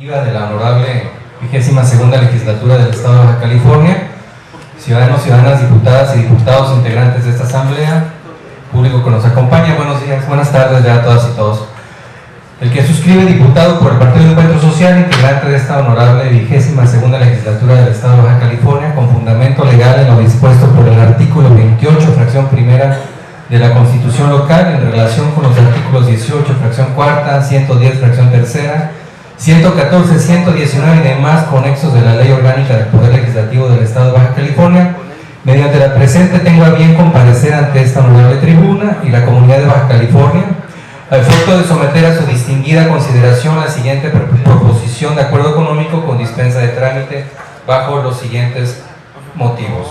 De la honorable 22ª legislatura del Estado de Baja California, ciudadanos, ciudadanas, diputadas y diputados integrantes de esta asamblea, público que nos acompaña, buenos días, buenas tardes ya a todas y todos. El que suscribe diputado por el Partido Encuentro Social, integrante de esta honorable 22ª legislatura del Estado de Baja California, con fundamento legal en lo dispuesto por el artículo 28, fracción primera de la Constitución local, en relación con los artículos 18, fracción cuarta, 110, fracción tercera, 114, 119 y demás conexos de la Ley Orgánica del Poder Legislativo del Estado de Baja California, mediante la presente tengo a bien comparecer ante esta honorable tribuna y la comunidad de Baja California, a efecto de someter a su distinguida consideración la siguiente proposición de acuerdo económico con dispensa de trámite bajo los siguientes motivos.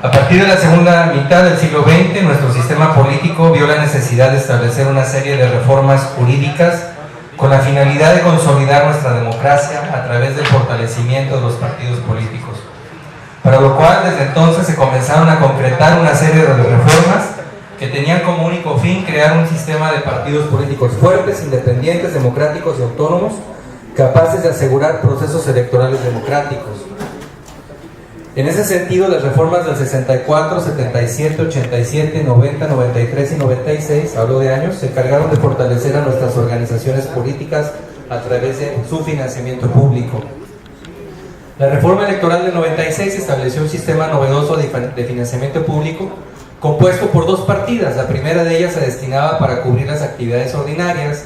A partir de la segunda mitad del siglo XX, nuestro sistema político vio la necesidad de establecer una serie de reformas jurídicas con la finalidad de consolidar nuestra democracia a través del fortalecimiento de los partidos políticos, para lo cual desde entonces se comenzaron a concretar una serie de reformas que tenían como único fin crear un sistema de partidos políticos fuertes, independientes, democráticos y autónomos, capaces de asegurar procesos electorales democráticos. En ese sentido, las reformas del 64, 77, 87, 90, 93 y 96, hablo de años, se encargaron de fortalecer a nuestras organizaciones políticas a través de su financiamiento público. La reforma electoral del 96 estableció un sistema novedoso de financiamiento público compuesto por dos partidas. La primera de ellas se destinaba para cubrir las actividades ordinarias,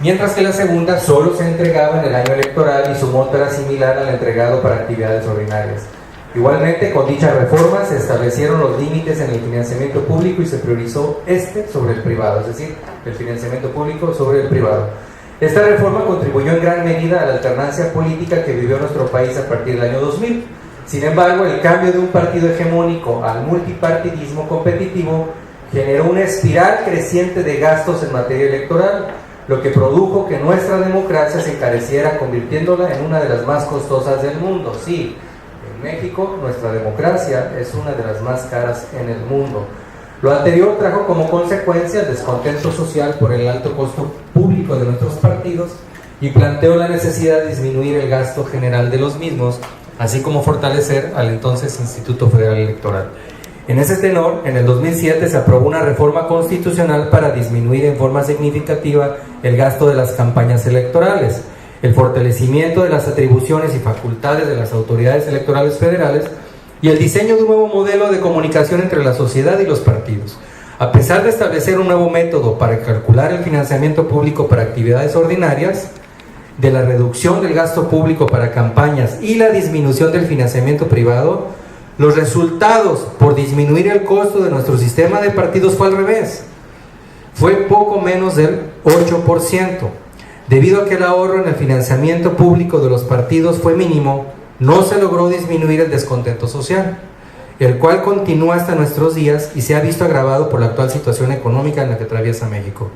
mientras que la segunda solo se entregaba en el año electoral y su monto era similar al entregado para actividades ordinarias. Igualmente, con dicha reforma se establecieron los límites en el financiamiento público y se priorizó este sobre el privado, es decir, el financiamiento público sobre el privado. Esta reforma contribuyó en gran medida a la alternancia política que vivió nuestro país a partir del año 2000. Sin embargo, el cambio de un partido hegemónico al multipartidismo competitivo generó una espiral creciente de gastos en materia electoral, lo que produjo que nuestra democracia se encareciera, convirtiéndola en una de las más costosas del mundo. Sí, México, nuestra democracia es una de las más caras en el mundo. Lo anterior trajo como consecuencia el descontento social por el alto costo público de nuestros partidos y planteó la necesidad de disminuir el gasto general de los mismos, así como fortalecer al entonces Instituto Federal Electoral. En ese tenor, en el 2007 se aprobó una reforma constitucional para disminuir en forma significativa el gasto de las campañas electorales, el fortalecimiento de las atribuciones y facultades de las autoridades electorales federales y el diseño de un nuevo modelo de comunicación entre la sociedad y los partidos. A pesar de establecer un nuevo método para calcular el financiamiento público para actividades ordinarias, de la reducción del gasto público para campañas y la disminución del financiamiento privado, los resultados por disminuir el costo de nuestro sistema de partidos fue al revés. Fue poco menos del 8%. Debido a que el ahorro en el financiamiento público de los partidos fue mínimo, no se logró disminuir el descontento social, el cual continúa hasta nuestros días y se ha visto agravado por la actual situación económica en la que atraviesa México.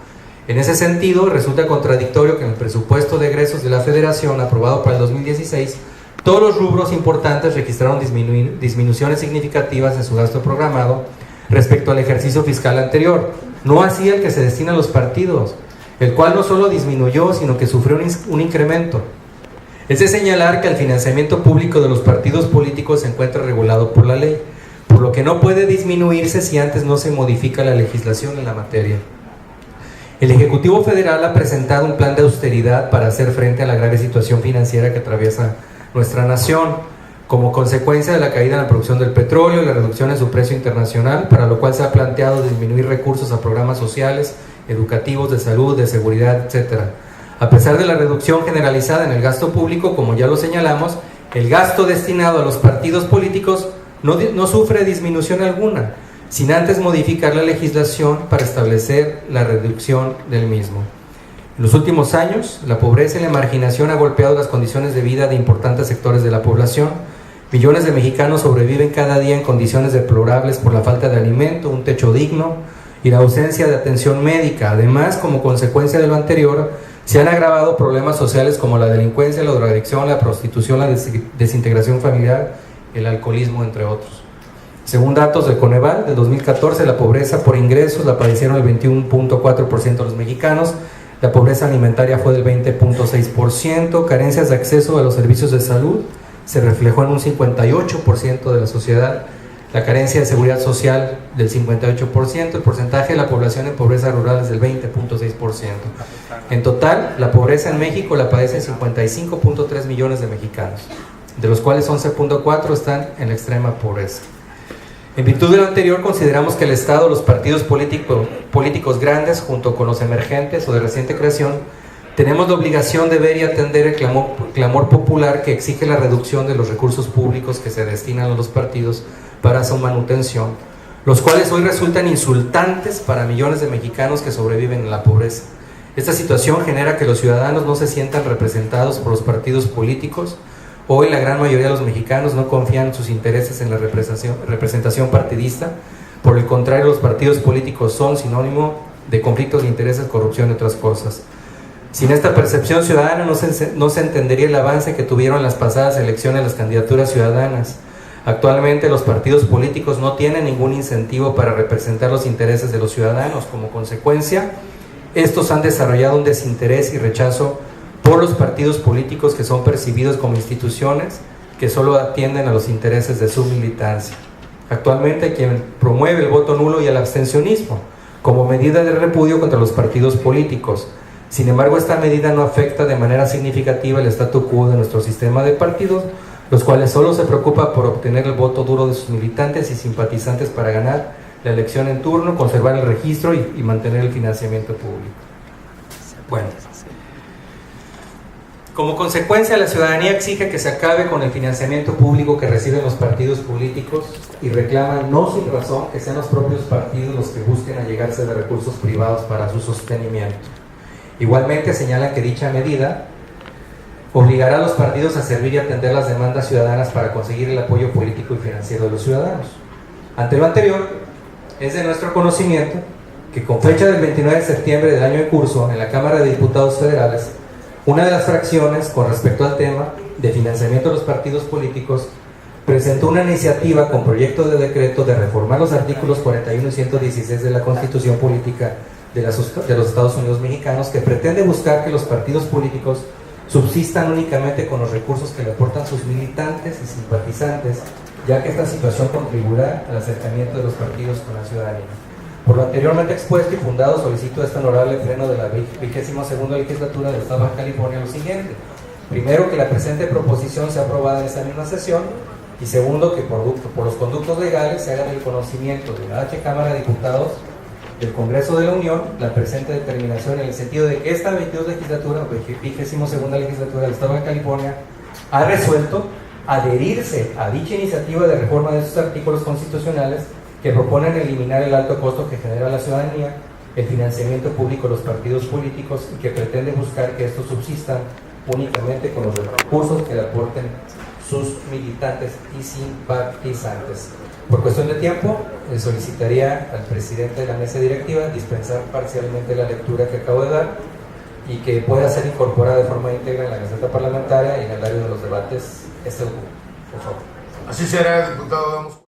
En ese sentido, resulta contradictorio que en el presupuesto de egresos de la Federación, aprobado para el 2016, todos los rubros importantes registraron disminuciones significativas en su gasto programado respecto al ejercicio fiscal anterior, no así el que se destina a los partidos, el cual no solo disminuyó, sino que sufrió un incremento. Es de señalar que el financiamiento público de los partidos políticos se encuentra regulado por la ley, por lo que no puede disminuirse si antes no se modifica la legislación en la materia. El Ejecutivo Federal ha presentado un plan de austeridad para hacer frente a la grave situación financiera que atraviesa nuestra nación, como consecuencia de la caída en la producción del petróleo y la reducción en su precio internacional, para lo cual se ha planteado disminuir recursos a programas sociales, educativos, de salud, de seguridad, etc. A pesar de la reducción generalizada en el gasto público, como ya lo señalamos, el gasto destinado a los partidos políticos no sufre disminución alguna, sin antes modificar la legislación para establecer la reducción del mismo. En los últimos años, la pobreza y la marginación ha golpeado las condiciones de vida de importantes sectores de la población. Millones de mexicanos sobreviven cada día en condiciones deplorables por la falta de alimento, un techo digno y la ausencia de atención médica. Además, como consecuencia de lo anterior, se han agravado problemas sociales como la delincuencia, la drogadicción, la prostitución, la desintegración familiar, el alcoholismo, entre otros. Según datos del Coneval, del 2014, la pobreza por ingresos la padecieron el 21.4% de los mexicanos, La pobreza alimentaria fue del 20.6%, carencias de acceso a los servicios de salud se reflejó en un 58% de la sociedad, la carencia de seguridad social del 58%, el porcentaje de la población en pobreza rural es del 20.6%. En total, la pobreza en México la padecen 55.3 millones de mexicanos, de los cuales 11.4 están en la extrema pobreza. En virtud de lo anterior, consideramos que el Estado, los partidos políticos grandes, junto con los emergentes o de reciente creación, tenemos la obligación de ver y atender el clamor popular que exige la reducción de los recursos públicos que se destinan a los partidos para su manutención, los cuales hoy resultan insultantes para millones de mexicanos que sobreviven en la pobreza. Esta situación genera que los ciudadanos no se sientan representados por los partidos políticos. Hoy la gran mayoría de los mexicanos no confían en sus intereses en la representación partidista. Por el contrario, los partidos políticos son sinónimo de conflictos de intereses, corrupción y otras cosas. Sin esta percepción ciudadana no se entendería el avance que tuvieron las pasadas elecciones las candidaturas ciudadanas. Actualmente los partidos políticos no tienen ningún incentivo para representar los intereses de los ciudadanos. Como consecuencia, estos han desarrollado un desinterés y rechazo por los partidos políticos que son percibidos como instituciones que solo atienden a los intereses de su militancia. Actualmente quien promueve el voto nulo y el abstencionismo como medida de repudio contra los partidos políticos. Sin embargo, esta medida no afecta de manera significativa el statu quo de nuestro sistema de partidos, los cuales solo se preocupan por obtener el voto duro de sus militantes y simpatizantes para ganar la elección en turno, conservar el registro y mantener el financiamiento público. Bueno, como consecuencia, la ciudadanía exige que se acabe con el financiamiento público que reciben los partidos políticos y reclama, no sin razón, que sean los propios partidos los que busquen allegarse de recursos privados para su sostenimiento. Igualmente señalan que dicha medida obligará a los partidos a servir y atender las demandas ciudadanas para conseguir el apoyo político y financiero de los ciudadanos. Ante lo anterior, es de nuestro conocimiento que con fecha del 29 de septiembre del año en curso, en la Cámara de Diputados Federales, una de las fracciones, con respecto al tema de financiamiento de los partidos políticos, presentó una iniciativa con proyecto de decreto de reformar los artículos 41 y 116 de la Constitución Política de los Estados Unidos Mexicanos, que pretende buscar que los partidos políticos subsistan únicamente con los recursos que le aportan sus militantes y simpatizantes, ya que esta situación contribuirá al acercamiento de los partidos con la ciudadanía. Por lo anteriormente expuesto y fundado, solicito a este honorable pleno de la 22ª legislatura del Estado de Baja California lo siguiente: primero, que la presente proposición sea aprobada en esta misma sesión, y segundo, que por los conductos legales se haga del conocimiento de la Cámara de Diputados del Congreso de la Unión la presente determinación, en el sentido de que esta 22ª legislatura, 22ª legislatura del Estado de California, ha resuelto adherirse a dicha iniciativa de reforma de estos artículos constitucionales que proponen eliminar el alto costo que genera a la ciudadanía el financiamiento público de los partidos políticos y que pretende buscar que estos subsistan únicamente con los recursos que le aporten sus militantes y simpatizantes. Por cuestión de tiempo, solicitaría al presidente de la mesa directiva dispensar parcialmente la lectura que acabo de dar y que pueda ser incorporada de forma íntegra en la Gaceta Parlamentaria y en el diario de los debates este documento. Por favor. Así será, diputado.